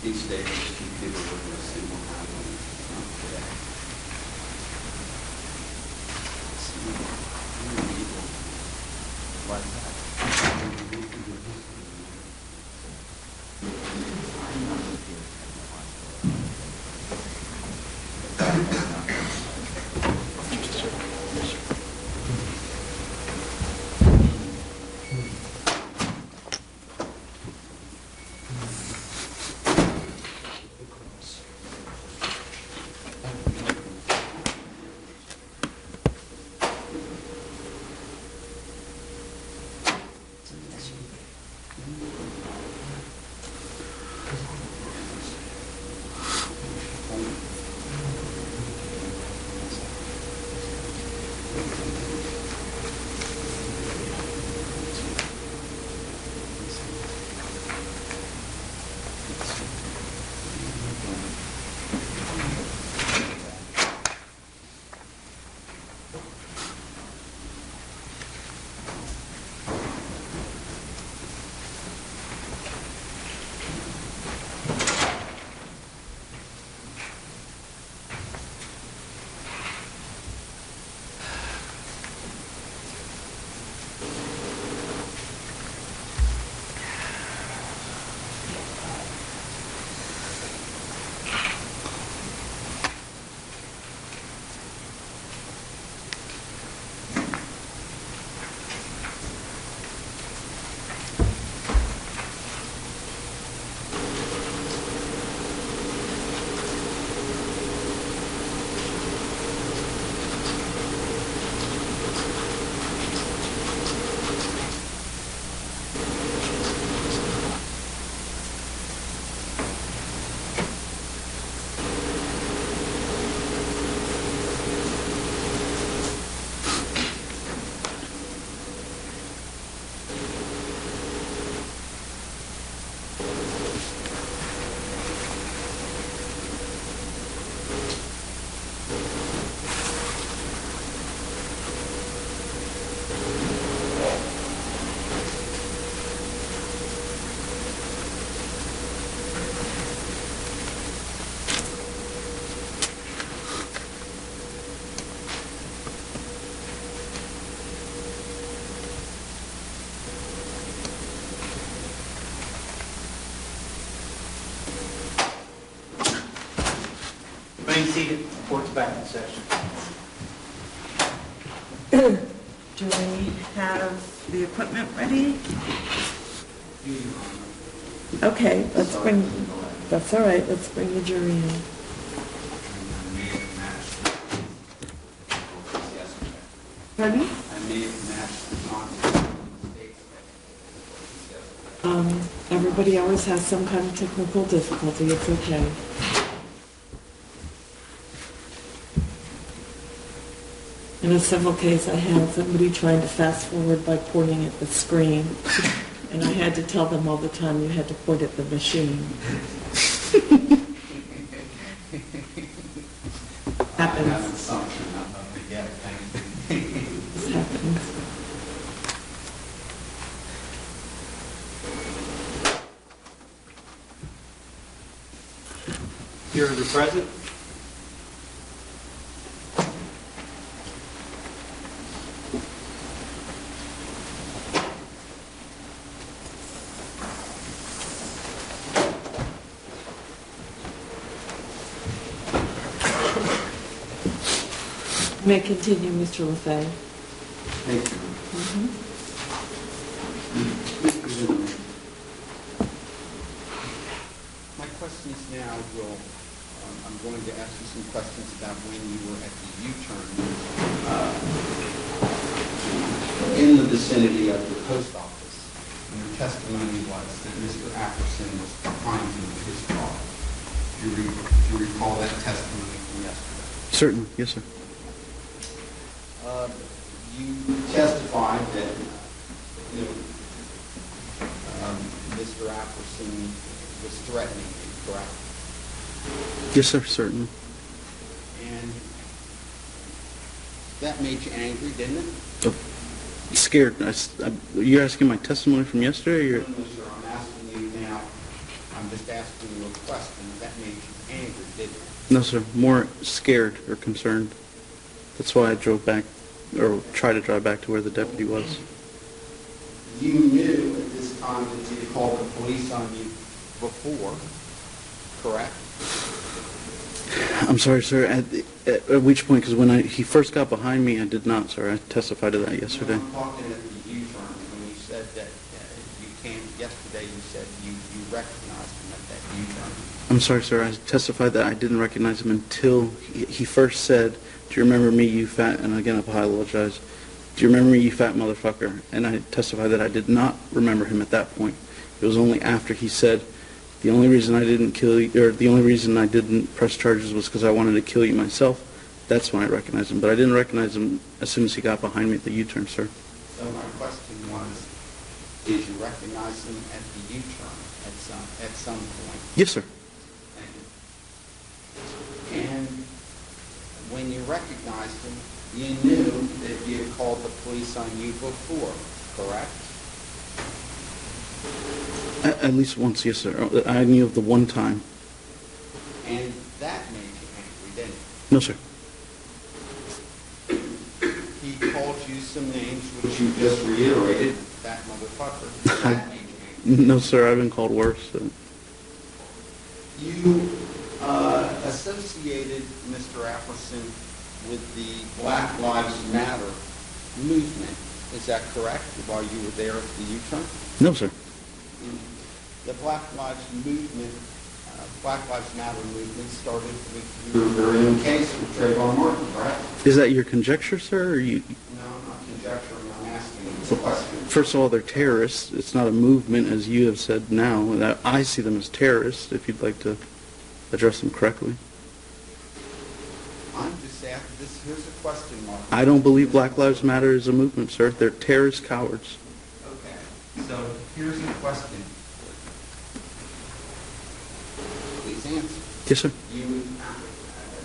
These days, two people live in a single house. Not today. Like that. Remain seated. Court's back in session. Do we have the equipment ready? Okay, let's bring, that's all right, let's bring the jury in. Pardon? I may have matched the content. Everybody always has some kind of technical difficulty, it's okay. In a civil case, I had somebody trying to fast forward by pointing at the screen, and I had to tell them all the time you had to point at the machine. Happens. I have an assumption, not to forget. This happens. Here is the present. You may continue, Mr. LaFay. Thank you. Mr. Zimmerman, my questions now will, I'm going to ask you some questions about when you were at the U-turn in the vicinity of the post office. And your testimony was that Mr. Apperson was behind you in his car. Do you recall that testimony from yesterday? Certain, yes, sir. You testified that, Mr. Apperson was threatening you, correct? Yes, sir, certain. And that made you angry, didn't it? Oh, scared. You're asking my testimony from yesterday? Or No, sir, I'm asking you now, I'm just asking you a question. No, sir. More scared or concerned. That's why I drove back, or tried to drive back to where the deputy was. You knew at this time that you had called the police on you before, correct? I'm sorry, sir. At which point, because when he first got behind me, I did not, sir. I testified to that yesterday. I'm talking at the U-turn. When you said that you came yesterday, you said you recognized him at that U-turn. I'm sorry, sir. I testified that I didn't recognize him until he first said, "Do you remember me, you fat," and again, I apologize, "Do you remember me, you fat motherfucker?" And I testified that I did not remember him at that point. It was only after he said, "The only reason I didn't kill you, or the only reason I didn't press charges was because I wanted to kill you myself." That's when I recognized him. But I didn't recognize him as soon as he got behind me at the U-turn, sir. So my question was, did you recognize him at the U-turn at some point? Yes, sir. Thank you. And when you recognized him, you knew that you had called the police on you before, correct? At least once, yes, sir. I knew of the one time. And that made you angry, didn't it? No, sir. He called you some names which you just reiterated, that motherfucker. That made you angry. No, sir. I've been called worse. You associated Mr. Apperson with the Black Lives Matter movement. Is that correct, while you were there at the U-turn? No, sir. The Black Lives movement, Black Lives Matter movement started with your very own case with Trayvon Martin, correct? Is that your conjecture, sir, or you? No, I'm not conjecturing, I'm asking you a question. First of all, they're terrorists. It's not a movement, as you have said now. And I see them as terrorists, if you'd like to address them correctly. I'm just asking, here's a question mark. I don't believe Black Lives Matter is a movement, sir. They're terrorist cowards. Okay, so here's a question. Please answer. Yes, sir.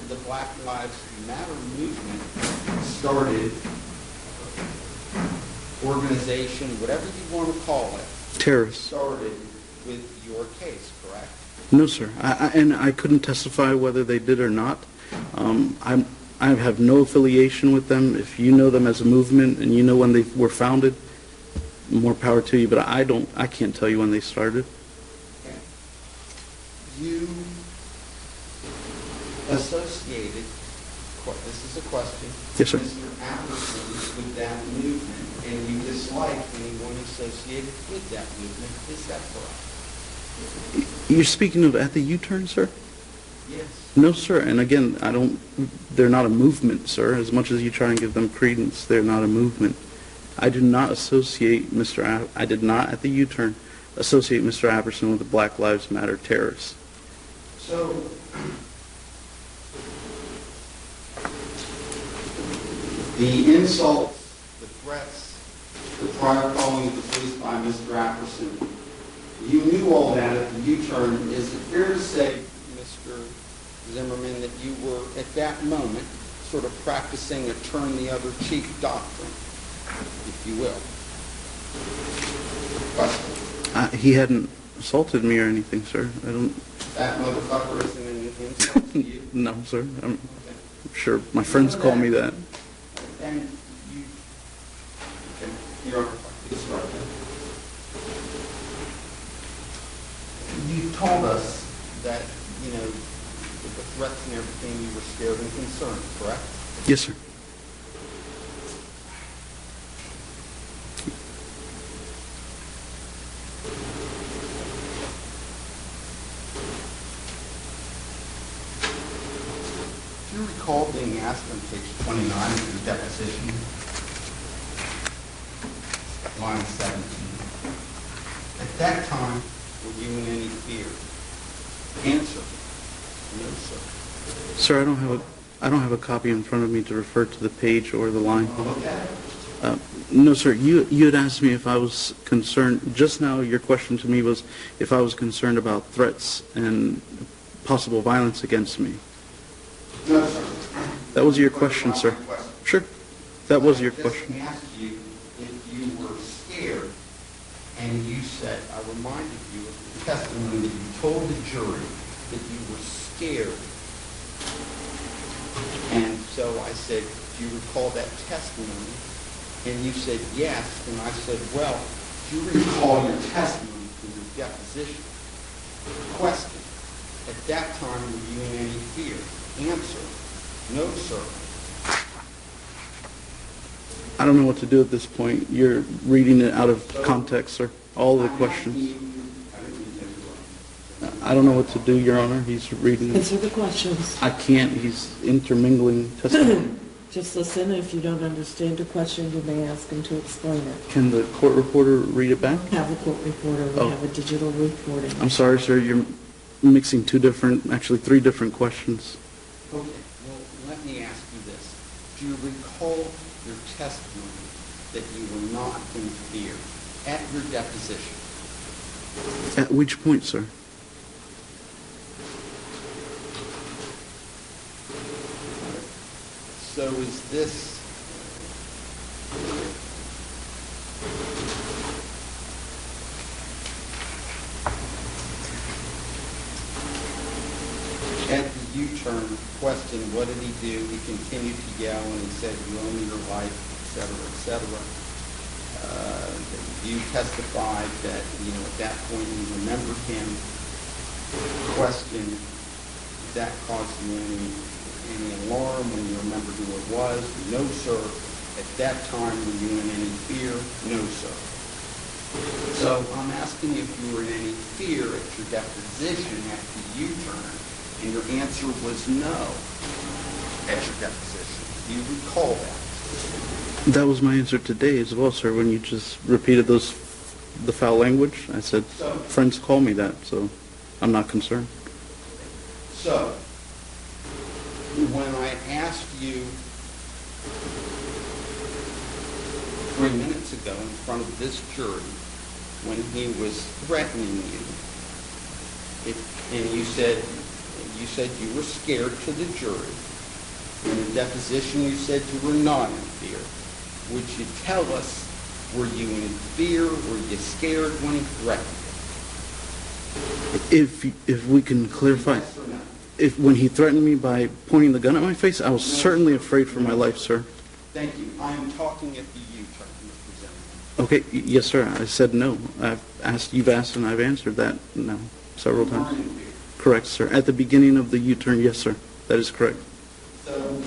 The Black Lives Matter movement started, organization, whatever you want to call it, Terrorists. started with your case, correct? No, sir. And I couldn't testify whether they did or not. I have no affiliation with them. If you know them as a movement and you know when they were founded, more power to you. But I can't tell you when they started. Okay. You associated, this is a question, Yes, sir. Mr. Apperson with that movement, and you dislike anyone associated with that movement. Is that correct? You're speaking of at the U-turn, sir? Yes. No, sir. And again, they're not a movement, sir. As much as you try and give them credence, they're not a movement. I do not associate I did not at the U-turn associate Mr. Apperson with the Black Lives Matter terrorists. So, the insults, the threats, the prior calling of the police by Mr. Apperson, you knew all that at the U-turn. Is it fair to say, Mr. Zimmerman, that you were at that moment sort of practicing a turn the other cheek doctrine, if you will? Question. He hadn't assaulted me or anything, sir. I don't. That motherfucker isn't an insult to you? No, sir. I'm sure my friends call me that. And you, okay, you're please start. You told us that, with the threats and everything, you were scared and concerned, correct? Yes, sir. Do you recall being asked on page 29 of your deposition, line 17, at that time, were you in any fear? Answer, no, sir. Sir, I don't have a copy in front of me to refer to the page or the line. Look at it. No, sir. You had asked me if I was concerned. Just now, your question to me was if I was concerned about threats and possible violence against me. No, sir. That was your question, sir. Sure. That was your question. I just asked you if you were scared, and you said, I reminded you of the testimony that you told the jury that you were scared And so I said, do you recall that testimony? And you said, yes. And I said, well, do you recall your testimony from your deposition? Question. At that time, were you in any fear? Answer. No, sir. I don't know what to do at this point. You're reading it out of context, sir. All the questions. I don't know what to do, Your Honor. He's reading it. Answer the questions. I can't. He's intermingling testimony. Just listen. If you don't understand a question, you may ask him to explain it. Can the court reporter read it back? We have a court reporter. We have a digital recording. I'm sorry, sir. You're mixing actually three different questions. Okay. Well, let me ask you this. Do you recall your testimony that you were not in fear at your deposition? At which point, sir? So is this at the U-turn question, what did he do? He continued to yell and he said, you owe me your life, et cetera, et cetera. You testified that, at that point you remembered him. Question, did that cause you any alarm when you remembered who it was? No, sir. At that time, were you in any fear? No, sir. So I'm asking you if you were in any fear at your deposition at the U-turn, and your answer was no at your deposition. Do you recall that? That was my answer today as well, sir, when you just repeated the foul language. I said, friends call me that, so I'm not concerned. So, when I asked you 3 minutes ago in front of this jury, when he was threatening you, and you said you were scared to the jury. In the deposition, you said you were not in fear. Would you tell us, were you in fear? Were you scared when he threatened you? If we can clarify, Yes or no? when he threatened me by pointing the gun at my face, I was certainly afraid for my life, sir. Thank you. I am talking at the U-turn, Mr. Zimmerman. Okay, yes, sir. I said no. You've asked and I've answered that no several You weren't times. in fear. Correct, sir. At the beginning of the U-turn, yes, sir. That is correct. So,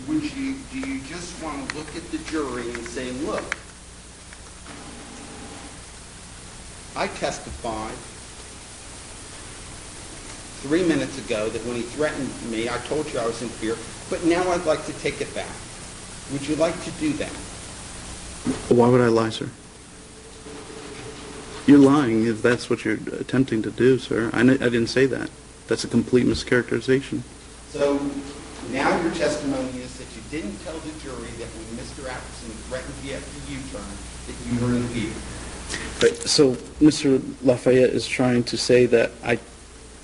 do you just want to look at the jury and say, look, I testified 3 minutes ago that when he threatened me, I told you I was in fear, but now I'd like to take it back. Would you like to do that? Why would I lie, sir? You're lying if that's what you're attempting to do, sir. I didn't say that. That's a complete mischaracterization. So now your testimony is that you didn't tell the jury that when Mr. Apperson threatened you at the U-turn that you were in fear. Right. So Mr. Lafayette is trying to say that I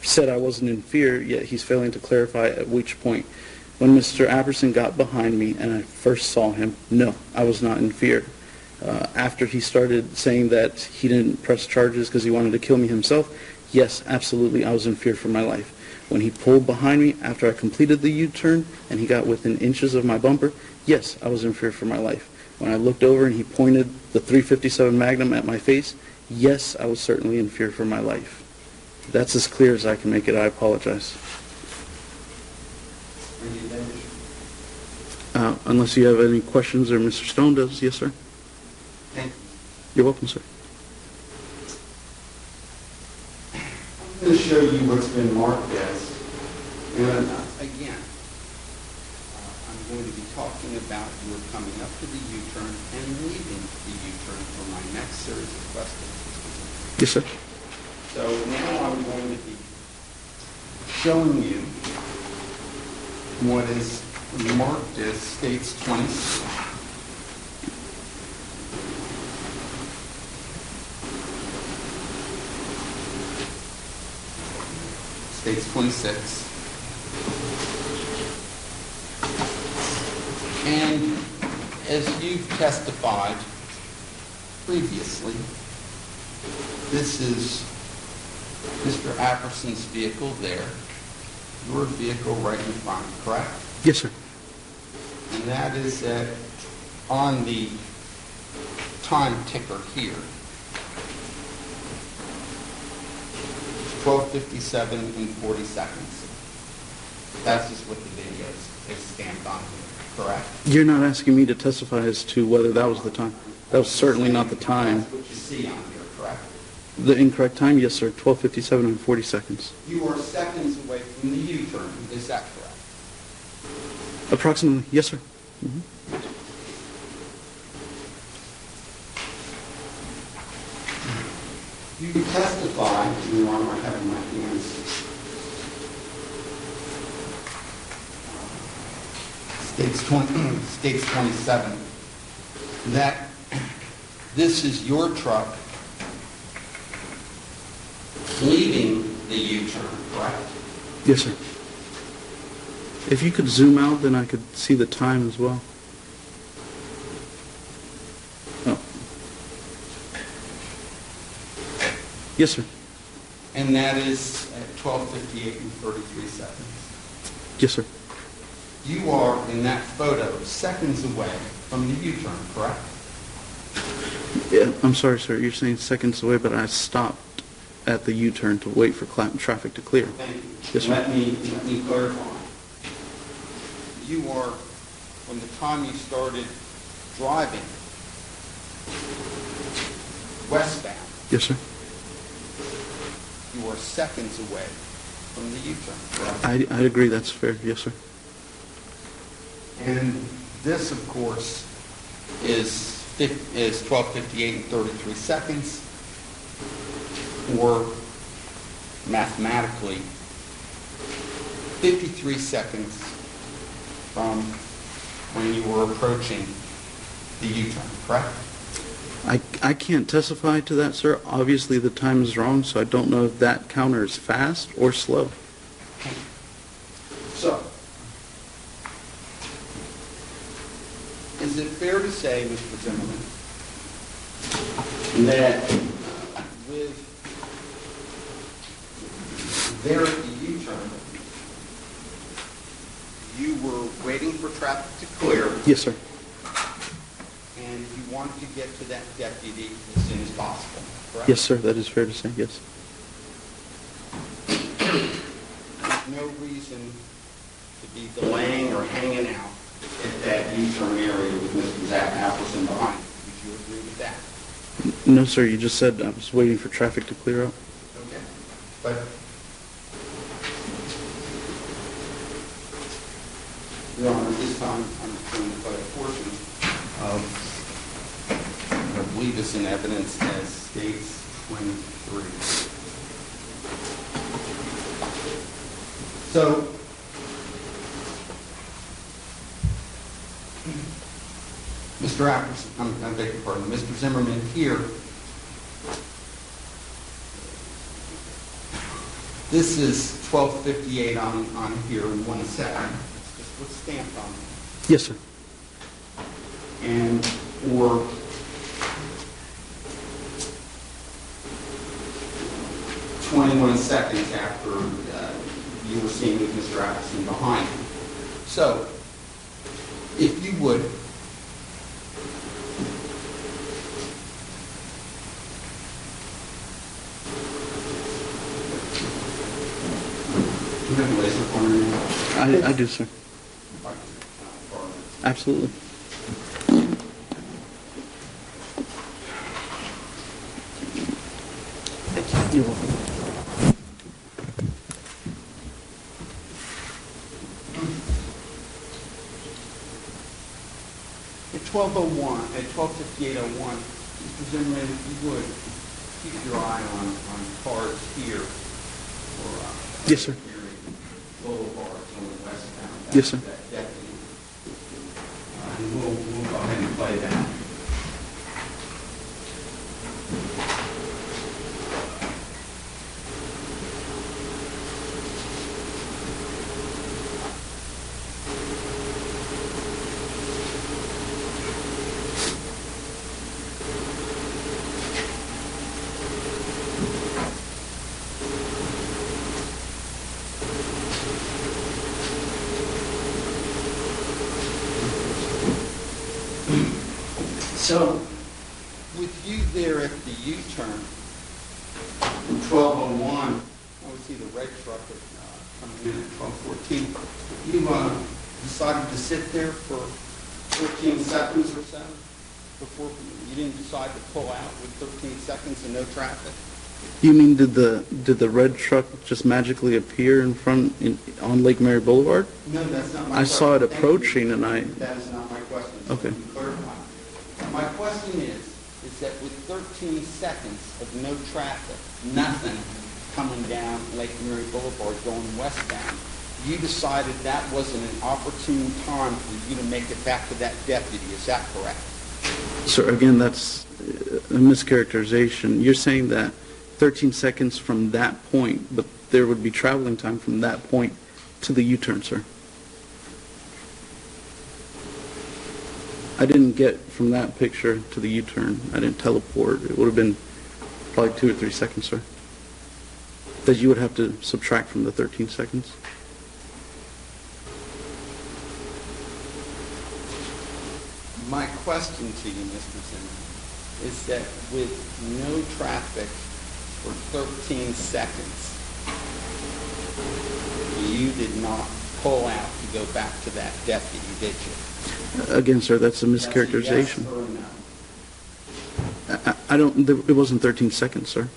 said I wasn't in fear, yet he's failing to clarify at which point. When Mr. Apperson got behind me and I first saw him, no, I was not in fear. After he started saying that he didn't press charges because he wanted to kill me himself, yes, absolutely, I was in fear for my life. When he pulled behind me after I completed the U-turn and he got within inches of my bumper, yes, I was in fear for my life. When I looked over and he pointed the .357 Magnum at my face, yes, I was certainly in fear for my life. That's as clear as I can make it. I apologize. Unless you have any questions or Mr. Stone does. Yes, sir. Thank you. You're welcome, sir. I'm going to show you what's been marked as. And again, I'm going to be talking about your coming up to the U-turn and leaving the U-turn for my next series of questions. Yes, sir. So now I'm going to be showing you what is marked as States 26. States 26. And as you've testified previously, this is Mr. Apperson's vehicle there. your vehicle right in front, correct? Yes, sir. And that is on the time ticker here. 12:57 and 40 seconds. That's just what the video is stamped on here, correct? You're not asking me to testify as to whether that was the time. That was certainly not the time. That's what you see on here, correct? The incorrect time, yes, sir, 12:57 and 40 seconds. You are seconds away from the U-turn, is that correct? Approximately, yes, sir. Mhm. You testify, Your Honor, I have in my hands, states 27, that this is your truck leaving the U-turn, correct? Yes, sir. If you could zoom out, then I could see the time as well. Oh. Yes, sir. And that is at 12:58 and 33 seconds. Yes, sir. You are, in that photo, seconds away from the U-turn, correct? Yeah, I'm sorry, sir. You're saying seconds away, but I stopped at the U-turn to wait for traffic to clear. Thank you. Yes, sir. Let me clarify. You are, from the time you started driving westbound, Yes, sir. you are seconds away from the U-turn, correct? I'd agree that's fair. Yes, sir. And this, of course, is 12:58 and 33 seconds, or mathematically, 53 seconds from when you were approaching the U-turn, correct? I can't testify to that, sir. Obviously, the time is wrong, so I don't know if that counter is fast or slow. So, is it fair to say, Mr. Zimmerman, that with there at the U-turn, you were waiting for traffic to clear, Yes, sir. and you wanted to get to that deputy as soon as possible, correct? Yes, sir. That is fair to say. Yes. There's no reason to be delaying or hanging out at that U-turn area with Mr. Zach Apperson behind you. Would you agree with that? No, sir. You just said I was waiting for traffic to clear up. Okay. But, Your Honor, this time I'm going to play a portion of, I believe it's in evidence as states 23. So, Mr. Apperson, I beg your pardon, Mr. Zimmerman here, this is 12:58 on here in 1 second. It's just what's stamped on it. Yes, sir. And for seconds after you were seen with Mr. Apperson behind you. So, if you would, do you have a laser pointer now? I do, sir. Absolutely. You're welcome. At 12:01, at 12:58:01, Mr. Zimmerman, if you would, keep your eye on cars here, or Yes, sir. boulevards on the westbound. Yes, sir. That deputy. And we'll go ahead and play that. So, with you there at the U-turn, in 1201, I would see the red truck coming in at 1214. You decided to sit there for 14 seconds or so before you didn't decide to pull out with 13 seconds and no traffic? You mean did the red truck just magically appear in front on Lake Mary Boulevard? No, that's not my question. I saw it Thank you. approaching and I... That is not my question. So Okay. let me clarify. My question is that with 13 seconds of no traffic, nothing coming down Lake Mary Boulevard going westbound, you decided that wasn't an opportune time for you to make it back to that deputy. Is that correct? Sir, again, that's a mischaracterization. You're saying that 13 seconds from that point, but there would be traveling time from that point to the U-turn, sir. I didn't get from that picture to the U-turn. I didn't teleport. It would have been probably 2 or 3 seconds, sir, that you would have to subtract from the 13 seconds. My question to you, Mr. Zimmerman, is that with no traffic for 13 seconds, you did not pull out to go back to that deputy, did you? Again, sir, that's a mischaracterization. That's a yes or no? I don't, it wasn't 13 seconds, sir.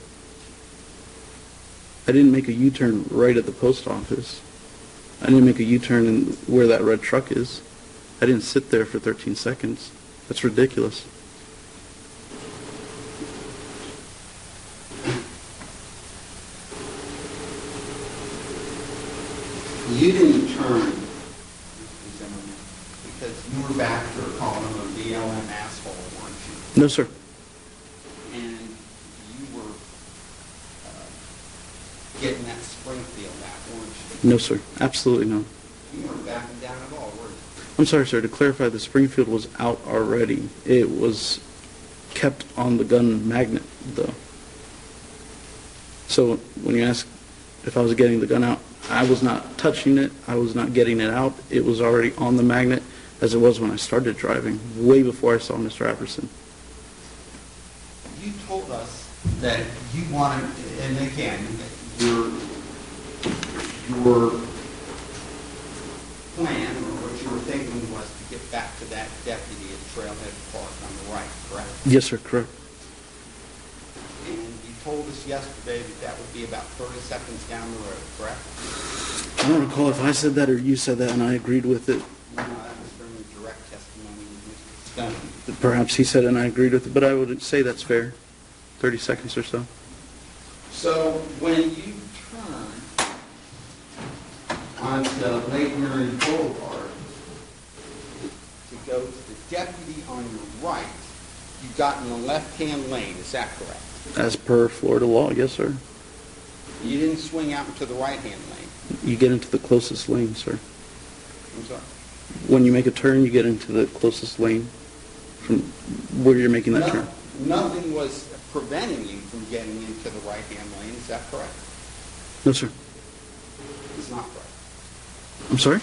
I didn't make a U-turn right at the post office. I didn't make a U-turn in where that red truck is. I didn't sit there for 13 seconds. That's ridiculous. You didn't turn, Mr. Zimmerman, because you were back there calling him a BLM asshole, weren't you? No, sir. And you were getting that Springfield out, weren't you? No, sir. Absolutely no. You weren't backing down at all, were you? I'm sorry, sir. To clarify, the Springfield was out already. It was kept on the gun magnet, though. So when you ask if I was getting the gun out, I was not touching it. I was not getting it out. It was already on the magnet, as it was when I started driving, way before I saw Mr. Apperson. You told us that you wanted, and again, your plan or what you were thinking was to get back to that deputy at Trailhead Park on the right, correct? Yes, sir. Correct. And you told us yesterday that that would be about 30 seconds down the road, correct? I don't recall if I said that or you said that, and I agreed with it. No, that was from the direct testimony of Mr. Stone. Perhaps he said it and I agreed with it, but I would say that's fair. 30 seconds or so. So when you turn onto Lake Mary Boulevard to go to the deputy on your right, you got in the left-hand lane, is that correct? As per Florida law, yes, sir. You didn't swing out into the right-hand lane. You get into the closest lane, sir. I'm sorry. When you make a turn, you get into the closest lane from where you're making that turn. Nothing was preventing you from getting into the right-hand lane, is that correct? No, sir. It's not correct. I'm sorry?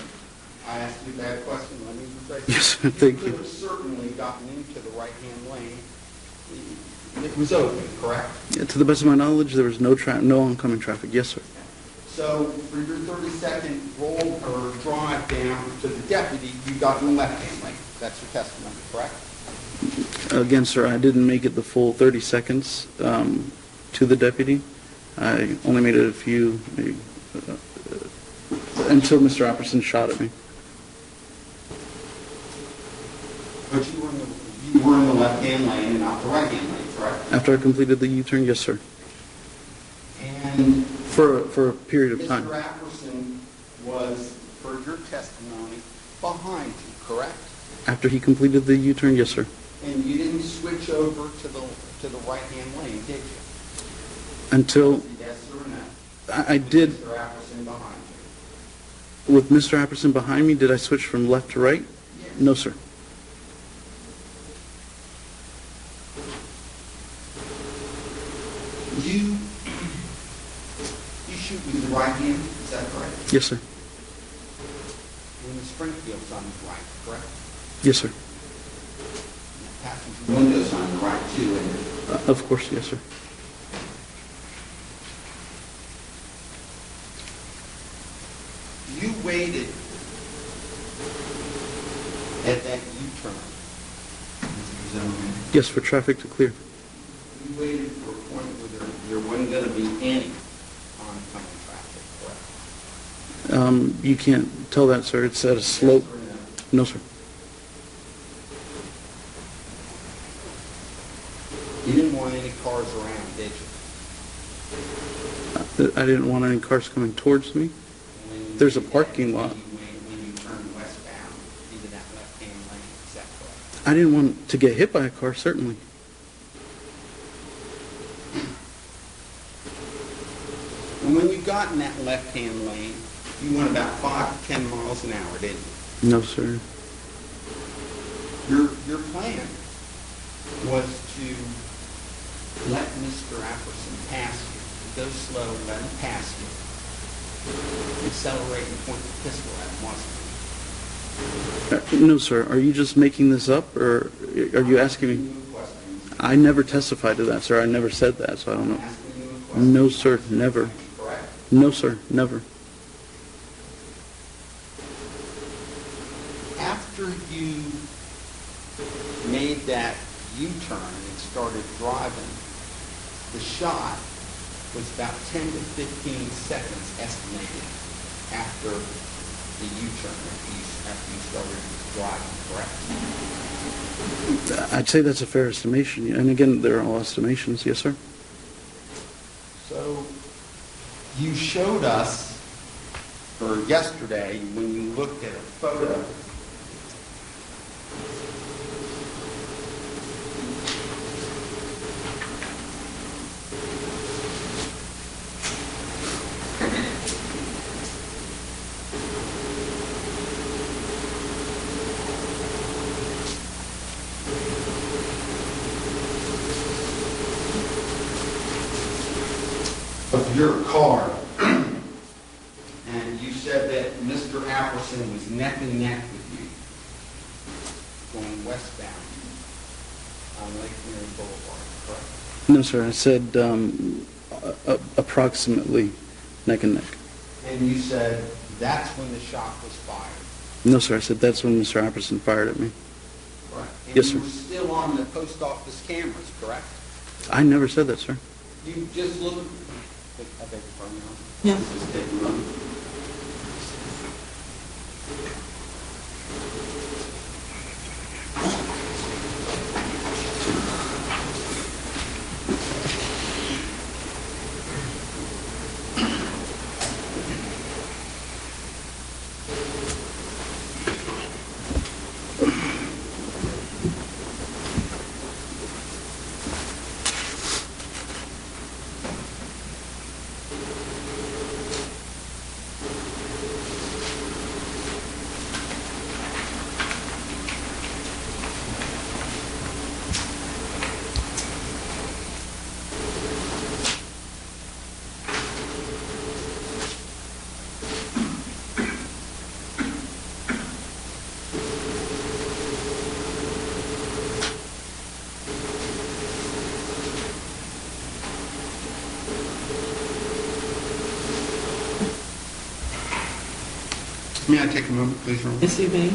I asked you that question, let me rephrase it. Yes, thank You you. could have certainly gotten into the right-hand lane. It was open, correct? Yeah, to the best of my knowledge, there was no oncoming traffic. Yes, sir. So for your 30-second roll or drive down to the deputy, you got in the left-hand lane. That's your testimony, correct? Again, sir, I didn't make it the full 30 seconds to the deputy. I only made it a few, maybe, until Mr. Apperson shot at me. But you were in the left-hand lane and not the right-hand lane, correct? After I completed the U-turn, yes, sir. And For a period of time. Mr. Apperson was, for your testimony, behind you, correct? After he completed the U-turn, yes, sir. And you didn't switch over to the right-hand lane, did you? Until Yes or no? I did, Mr. Apperson behind you. with Mr. Apperson behind me, did I switch from left to right? Yes. No, sir. You shoot with the right hand, is that correct? Yes, sir. When the Springfield's on the right, correct? Yes, sir. Passenger too, and Of course, yes, sir. you waited at that U-turn, Mr. Zimmerman. Yes, for traffic to clear. You waited for a point where there wasn't going to be any oncoming traffic, correct? You can't tell that, sir. It's at a slope. Yes or no? No, sir. You didn't want any cars around, did you? I didn't want any cars coming towards me. There's a parking lot. When you turned westbound into that left-hand lane, is that correct? I didn't want to get hit by a car, certainly. And when you got in that left-hand lane, you went about 5 to 10 miles an hour, didn't you? No, sir. Your plan was to let Mr. Apperson pass you. Go slow, let him pass you. Accelerate and point the pistol at him, wasn't it? No, sir. Are you just making this up, or are you asking me? I never testified to that, sir. I never said that, so I don't know. Asking you a question. No, sir. Never. Correct. No, sir. Never. After you made that U-turn and started driving, the shot was about 10 to 15 seconds estimated after the U-turn, after you started driving, correct? I'd say that's a fair estimation. And again, they're all estimations. Yes, sir. So you showed us, or yesterday, when you looked at a photo, of your car, and you said that Mr. Apperson was neck and neck with you going westbound on Lake Mary Boulevard, correct? No, sir. I said approximately neck and neck. And you said that's when the shot was fired. No, sir. I said that's when Mr. Apperson fired at me. Right. And Yes, you sir. were still on the post office cameras, correct? I never said that, sir. You just looked. I beg your pardon, Your Honor. Yeah. Just take a moment. May I take a moment, please, Your Honor? Yes, you may.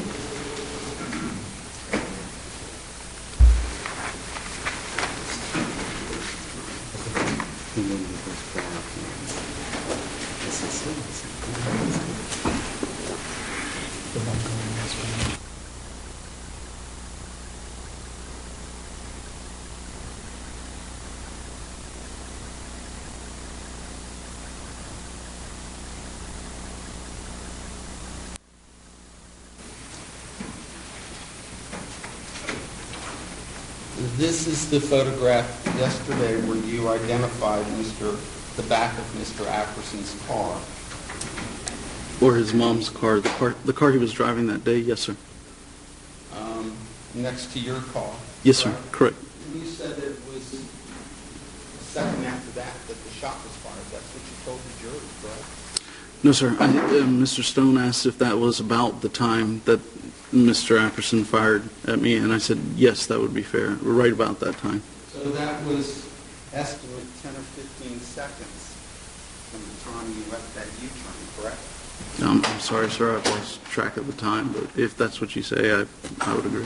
This is the photograph yesterday where you identified the back of Mr. Apperson's car. Or his mom's car. The car he was driving that day. Yes, sir. Next to your car. Yes, sir. Correct. You said that it was a second after that the shot was fired. That's what you told the jury, correct? No, sir. Mr. Stone asked if that was about the time that Mr. Apperson fired at me, and I said, yes, that would be fair, right about that time. So that was estimate 10 or 15 seconds from the time you left that U-turn, correct? I'm sorry, sir, I've lost track of the time, but if that's what you say, I would agree.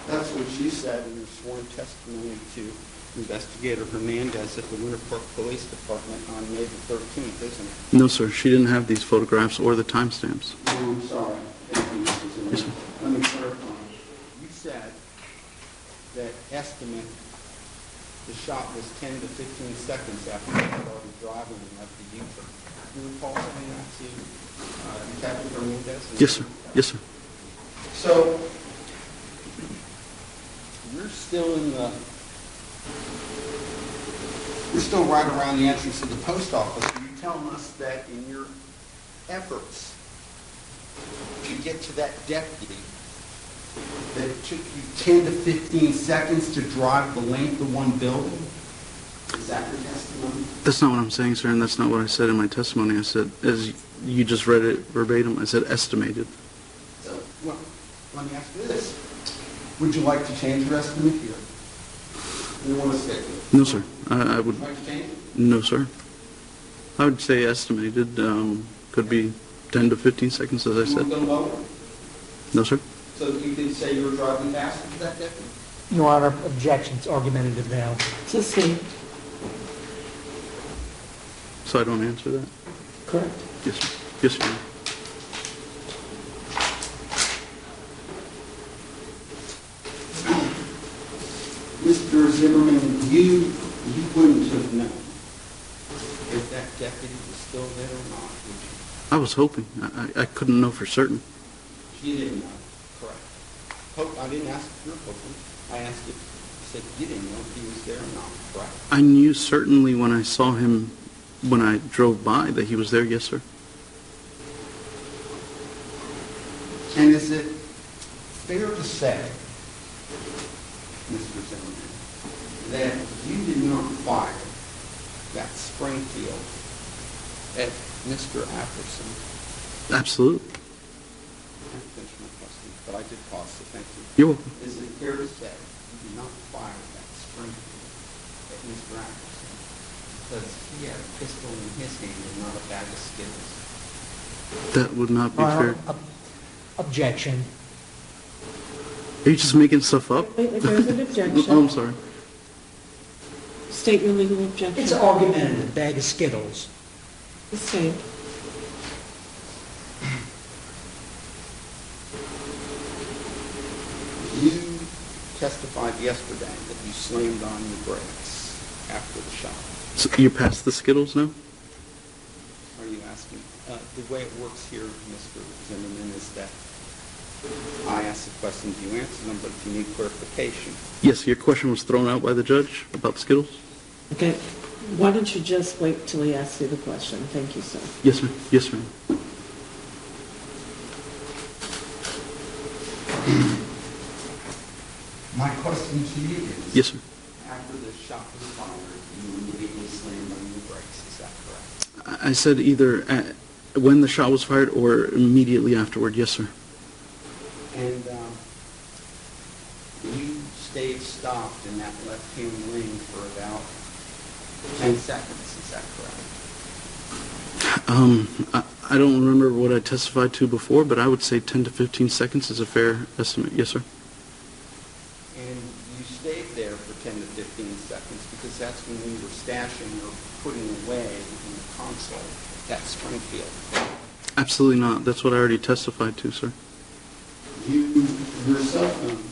That's what you said in your sworn testimony to Investigator Hernandez at the Winter Park Police Department on May the 13th, isn't it? No, sir, she didn't have these photographs or the timestamps. No, I'm sorry. Thank you, Mr. Zimmerman. Yes, sir. Let me clarify. You said that estimate, the shot was 10 to 15 seconds after you had already driving and left the U-turn. You recall saying that to Detective Hernandez? Yes, sir. Yes, sir. So, you're still in the, we're still right around the entrance of the post office. Are you telling us that in your efforts to get to that deputy, that it took you 10 to 15 seconds to drive the length of one building? Is that your testimony? That's not what I'm saying, sir, and that's not what I said in my testimony. I said, as you just read it verbatim, I said estimated. So, well, let me ask you this. Would you like to change your estimate here? You want to stick with it? No, sir. I would. Would you like to change it? No, sir. I would say estimated. Could be 10 to 15 seconds, as I You want said. to go lower? No, sir. So you did say you were driving faster to that deputy? Your Honor, objections, argumentative now. Sustained. So I don't answer that? Correct. Yes, sir. Yes, sir. Mr. Zimmerman, you wouldn't have known if that deputy was still there or not, would you? I was hoping. I couldn't know for certain. You didn't know, correct. I didn't ask if you're hoping. I asked if you said you didn't know if he was there or not, correct? I knew certainly when I saw him, when I drove by, that he was there. Yes, sir. And is it fair to say, Mr. Zimmerman, that you did not fire that Springfield at Mr. Apperson? Absolutely. I can't finish my question, but I did pause, so thank you. You're welcome. Is it fair to say you did not fire that Springfield at Mr. Apperson because he had a pistol in his hand and not a bag of Skittles? That would not be fair. Objection. Are you just making stuff up? Wait, there's an objection. Oh, I'm sorry. State your legal objection. It's argumentative, bag of Skittles. Sustained. You testified yesterday that you slammed on your brakes after the shot. So you're past the Skittles now? Are you asking? The way it works here, Mr. Zimmerman, is that I ask the questions, you answer them, but if you need clarification. Yes, your question was thrown out by the judge about the Skittles? Okay. Why don't you just wait till he asks you the question? Thank you, sir. Yes, ma'am. Yes, ma'am. My question to you is, Yes, sir. after the shot was fired, you immediately slammed on your brakes, is that correct? I said either when the shot was fired or immediately afterward. Yes, sir. And you stayed stopped in that left-hand lane for about 10 seconds, is that correct? I don't remember what I testified to before, but I would say 10 to 15 seconds is a fair estimate. Yes, sir. And you stayed there for 10 to 15 seconds because that's when you were stashing or putting away in the console that Springfield. Absolutely not. That's what I already testified to, sir. Your cell phone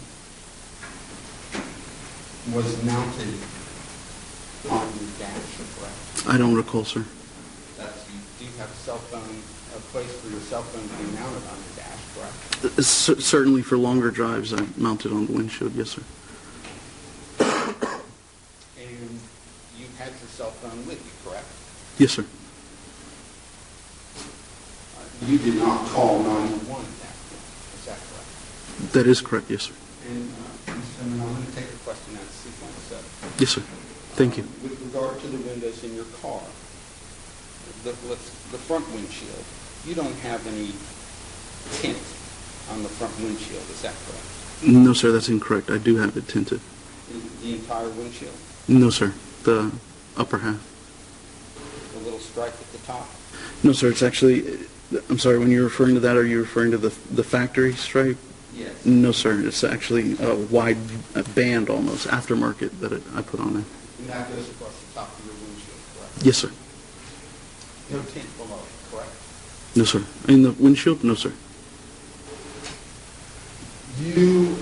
was mounted on your dash, correct? I don't recall, sir. You do have a cell phone, a place for your cell phone to be mounted on your dash, correct? Certainly for longer drives, I mounted on the windshield. Yes, sir. And you had your cell phone with you, correct? Yes, sir. You did not call 911 at that point, is that correct? That is correct. Yes, sir. And, Mr. Zimmerman, I'm going to take a question out of sequence. Yes, sir. Thank you. With regard to the windows in your car, the front windshield, you don't have any tint on the front windshield, is that correct? No, sir, that's incorrect. I do have it tinted. The entire windshield? No, sir, the upper half. The little stripe at the top? No, sir, it's actually, I'm sorry, when you're referring to that, are you referring to the factory stripe? Yes. No, sir, it's actually a wide band almost, aftermarket that I put on there. And that goes across the top of your windshield, correct? Yes, sir. No tint below it, correct? No, sir. In the windshield? No, sir. You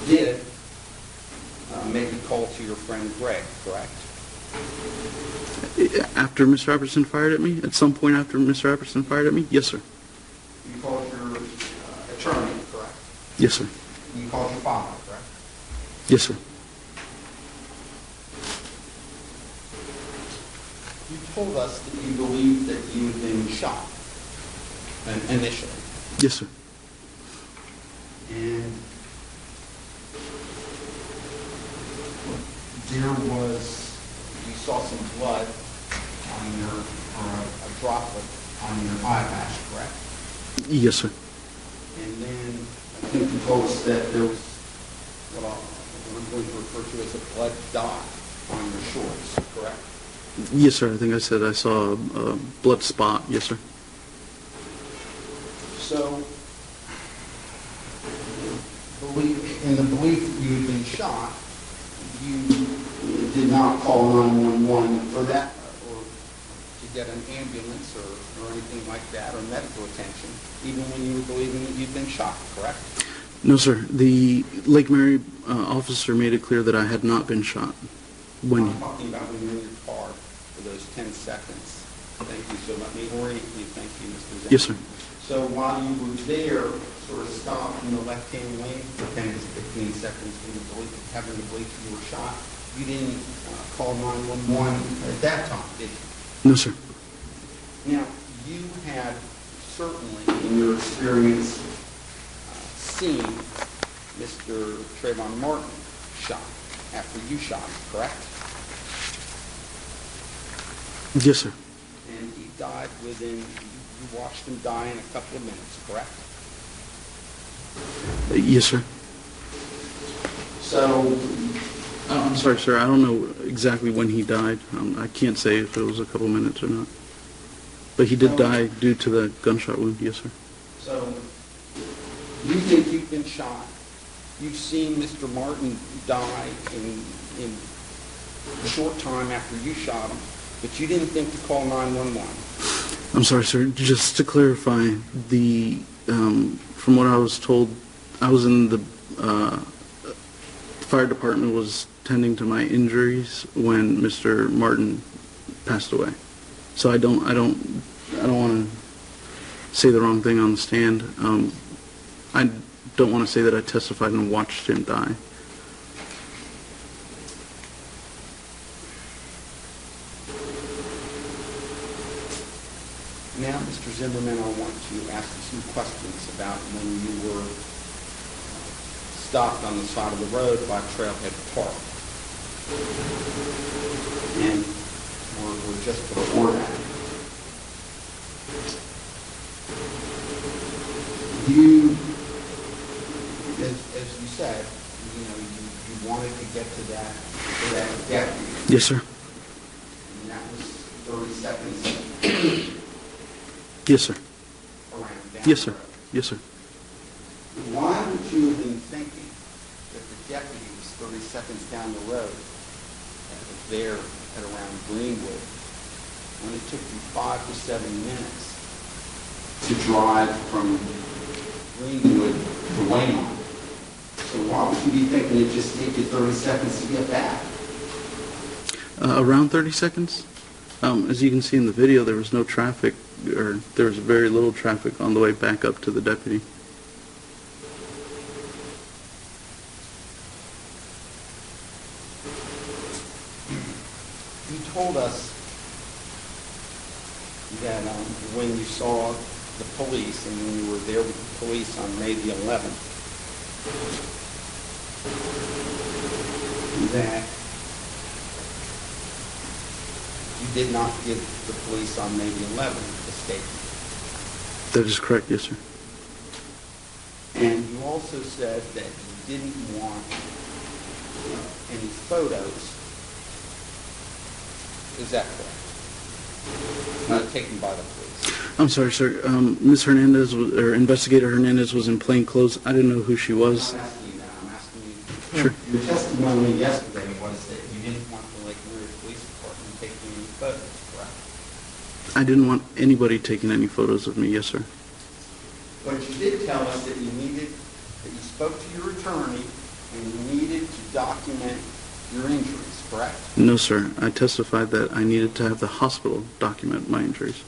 did make a call to your friend Greg, correct? After Mr. Apperson fired at me? At some point after Mr. Apperson fired at me? Yes, sir. You called your attorney, correct? Yes, sir. You called your father, correct? Yes, sir. You told us that you believed that you had been shot initially. Yes, sir. And there was, you saw some blood on your, or a droplet on your eyelash, correct? Yes, sir. And then I think you told us that there was what I'm going to refer to as a blood dot on your shorts, correct? Yes, sir. I think I said I saw a blood spot. Yes, sir. So, in the belief that you had been shot, you did not call 911 for that, or to get an ambulance or anything like that, or medical attention, even when you were believing that you'd been shot, correct? No, sir. The Lake Mary officer made it clear that I had not been shot. When? I'm talking about when you were in your car for those 10 seconds. Thank you. So let me orient you. Thank you, Mr. Zimmerman. Yes, sir. So while you were there, sort of stopped in the left-hand lane for 10 to 15 seconds when you having the belief you were shot, you didn't call 911 at that time, did you? No, sir. Now, you had certainly, in your experience, seen Mr. Trayvon Martin shot after you shot him, correct? Yes, sir. And he died within, you watched him die in a couple of minutes, correct? Yes, sir. So, I'm sorry, sir. I don't know exactly when he died. I can't say if it was a couple minutes or not. But he did die due to the gunshot wound. Yes, sir. so you think you've been shot. You've seen Mr. Martin die in a short time after you shot him, but you didn't think to call 911. I'm sorry, sir. Just to clarify, from what I was told, I was in the fire department was tending to my injuries when Mr. Martin passed away. So I don't want to say the wrong thing on the stand. I don't want to say that I testified and watched him die. Now, Mr. Zimmerman, I want to ask you some questions about when you were stopped on the side of the road by Trailhead Park. And we're just before that. You, as you said, you wanted to get to that deputy. Yes, sir. And that was 30 seconds Yes, sir. around down Yes, the sir. road. Yes, sir. Why would you have been thinking that the deputy was 30 seconds down the road and was there at around Greenwood when it took you 5 to 7 minutes to drive from Greenwood to Waymont? So why would you be thinking it'd just take you 30 seconds to get back? Around 30 seconds. As you can see in the video, there was no traffic, or there was very little traffic on the way back up to the deputy. You told us that when you saw the police and when you were there with the police on May the 11th, that you did not give the police on May the 11th a statement. That is correct, yes, sir. And you also said that you didn't want any photos. Is that correct? Not taken by the police. I'm sorry, sir. Ms. Hernandez, or Investigator Hernandez was in plain clothes. I didn't know who she was. I'm not asking you that. I'm asking you. Sure. Your testimony yesterday was that you didn't want the Lake Murray Police Department taking any photos, correct? I didn't want anybody taking any photos of me, yes, sir. But you did tell us that that you spoke to your attorney and you needed to document your injuries, correct? No, sir. I testified that I needed to have the hospital document my injuries.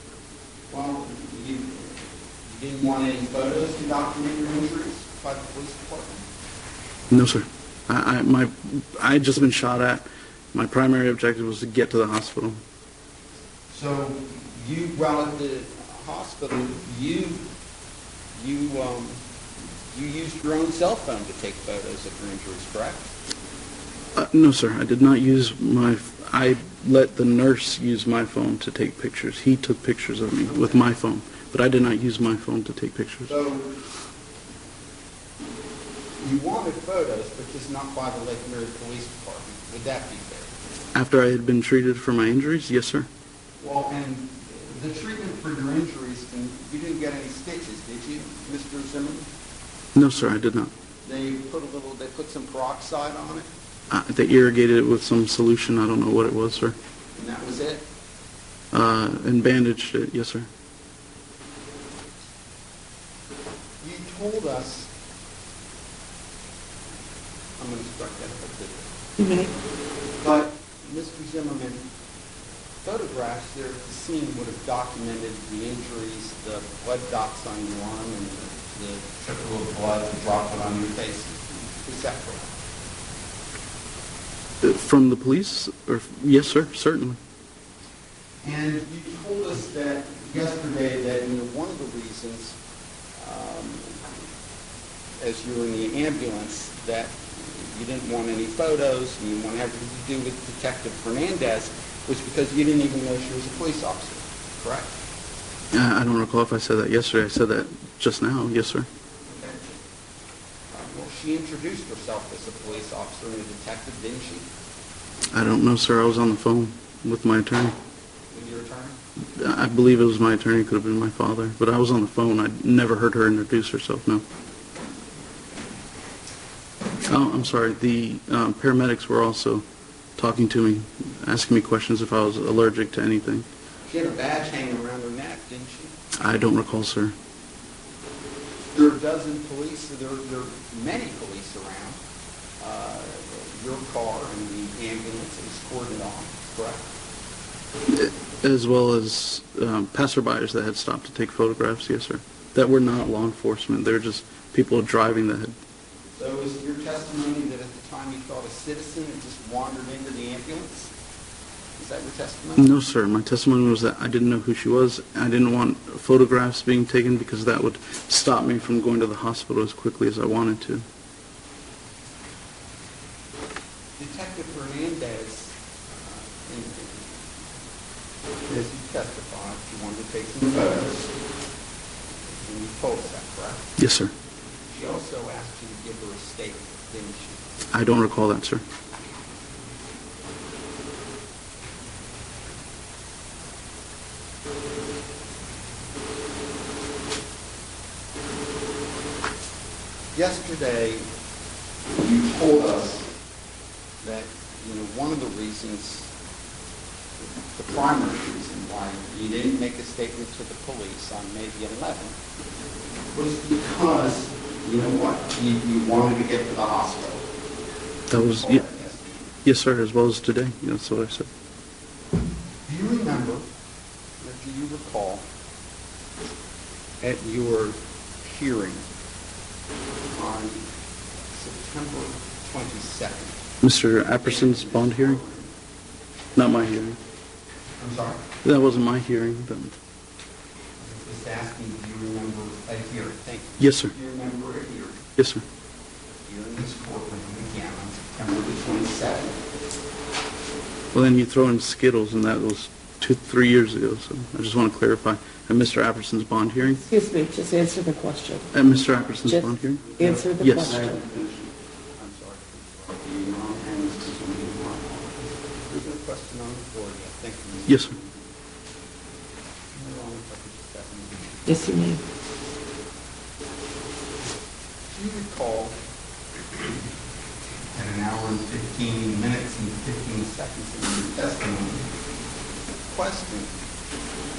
Well, you didn't want any photos to document your injuries by the police department? No, sir. I had just been shot at. My primary objective was to get to the hospital. So while at the hospital, you used your own cell phone to take photos of your injuries, correct? No, sir. I did not use I let the nurse use my phone to take pictures. He took pictures of me with my phone, but I did not use my phone to take pictures. So you wanted photos, but just not by the Lake Murray Police Department. Would that be fair? After I had been treated for my injuries, yes, sir. Well, and the treatment for your injuries, you didn't get any stitches, did you, Mr. Zimmerman? No, sir, I did not. They put some peroxide on it, They irrigated it with some solution. I don't know what it was, sir. and that was it? And bandaged it, yes, sir. You told us, I'm going to strike that a bit. You may. But, Mr. Zimmerman, photographs there at the scene would have documented the injuries, the blood dots on your arm, and the trickle of blood dropping on your face. Is that correct? From the police? Yes, sir, certainly. And you told us that yesterday that one of the reasons, as you were in the ambulance, that you didn't want any photos and you didn't want everything to do with Detective Hernandez was because you didn't even know she was a police officer, correct? I don't recall if I said that yesterday. I said that just now, yes, sir. Okay. Well, she introduced herself as a police officer and a detective, didn't she? I don't know, sir. I was on the phone with my attorney. With your attorney? I believe it was my attorney. It could have been my father. But I was on the phone. I never heard her introduce herself, no. Oh, I'm sorry. The paramedics were also talking to me, asking me questions if I was allergic to anything. She had a badge hanging around her neck, didn't she? I don't recall, sir. There are a dozen police, there are many police around. Your car and the ambulance is cordoned off, correct? As well as passerbyers that had stopped to take photographs, yes, sir. That were not law enforcement. They were just people driving that had... So is your testimony that at the time you thought a citizen had just wandered into the ambulance? Is that your testimony? No, sir. My testimony was that I didn't know who she was. I didn't want photographs being taken because that would stop me from going to the hospital as quickly as I wanted to. Detective Hernandez, as you testified, she wanted to take some photos. And you told us that, correct? Yes, sir. She also asked you to give her a statement, didn't she? I don't recall that, sir. Yesterday, you told us that, one of the reasons, the primary reason why you didn't make a statement to the police on May the 11th was because, you know what, you wanted to get to the hospital. That was... Yes, sir, as well as today. That's what I said. Do you remember, or do you recall, at your hearing on September 22nd? Mr. Apperson's bond hearing? Not my hearing. I'm sorry? That wasn't my hearing. But... Just asking, do you remember a hearing? Thank you. Yes, sir. Do you remember a hearing? Yes, sir. Here in this courtroom again on September the 27th. Well, then you throw in Skittles, and that was 2-3 years ago, so I just want to clarify. at Mr. Apperson's bond hearing. Excuse me, just answer the question. At Mr. Apperson's Just bond hearing? answer the Yes. question. I'm sorry. The non-attendance is going to be one. There's no question on the floor yet. Thank you. Mr. Yes, sir. Your Honor, if I could just have a minute. Yes, you may. Do you recall at an hour and 15 minutes and 15 seconds in your testimony, question,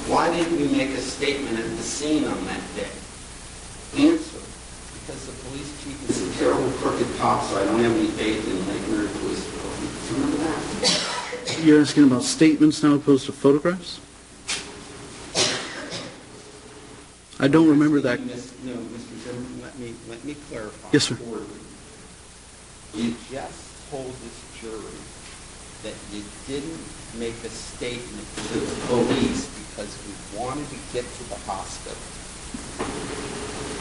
why didn't you make a statement at the scene on that day? Answer, because the police chief is a terrible crooked cop, so I don't have any faith in Lake Mary Police Department. Remember that? You're asking about statements now opposed to photographs? I don't remember that. No, Mr. Zimmerman, let me clarify. Yes, sir. For you. You just told this jury that you didn't make a statement to the police because you wanted to get to the hospital.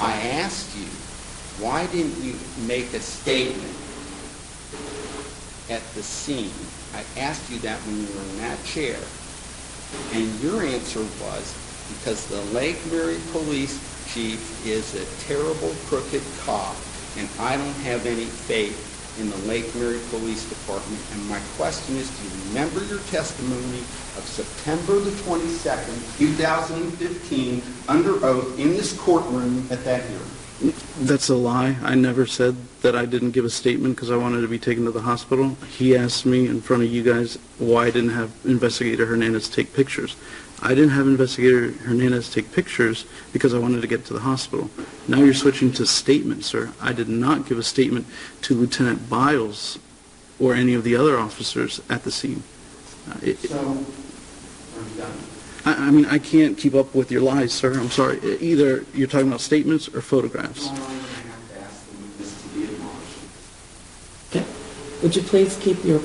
I asked you, why didn't you make a statement at the scene? I asked you that when you were in that chair. And your answer was, because the Lake Mary police chief is a terrible crooked cop, and I don't have any faith in the Lake Mary Police Department. And my question is, do you remember your testimony of September the 22nd, 2015, under oath in this courtroom at that hearing? That's a lie. I never said that I didn't give a statement because I wanted to be taken to the hospital. He asked me in front of you guys why I didn't have Investigator Hernandez take pictures. I didn't have Investigator Hernandez take pictures because I wanted to get to the hospital. Now you're switching to statements, sir. I did not give a statement to Lieutenant Biles or any of the other officers at the scene. So, I'm done. I mean, I can't keep up with your lies, sir. I'm sorry. Either you're talking about statements or photographs. I'm going to have to ask the witness to be admonished. Okay. Would you please keep your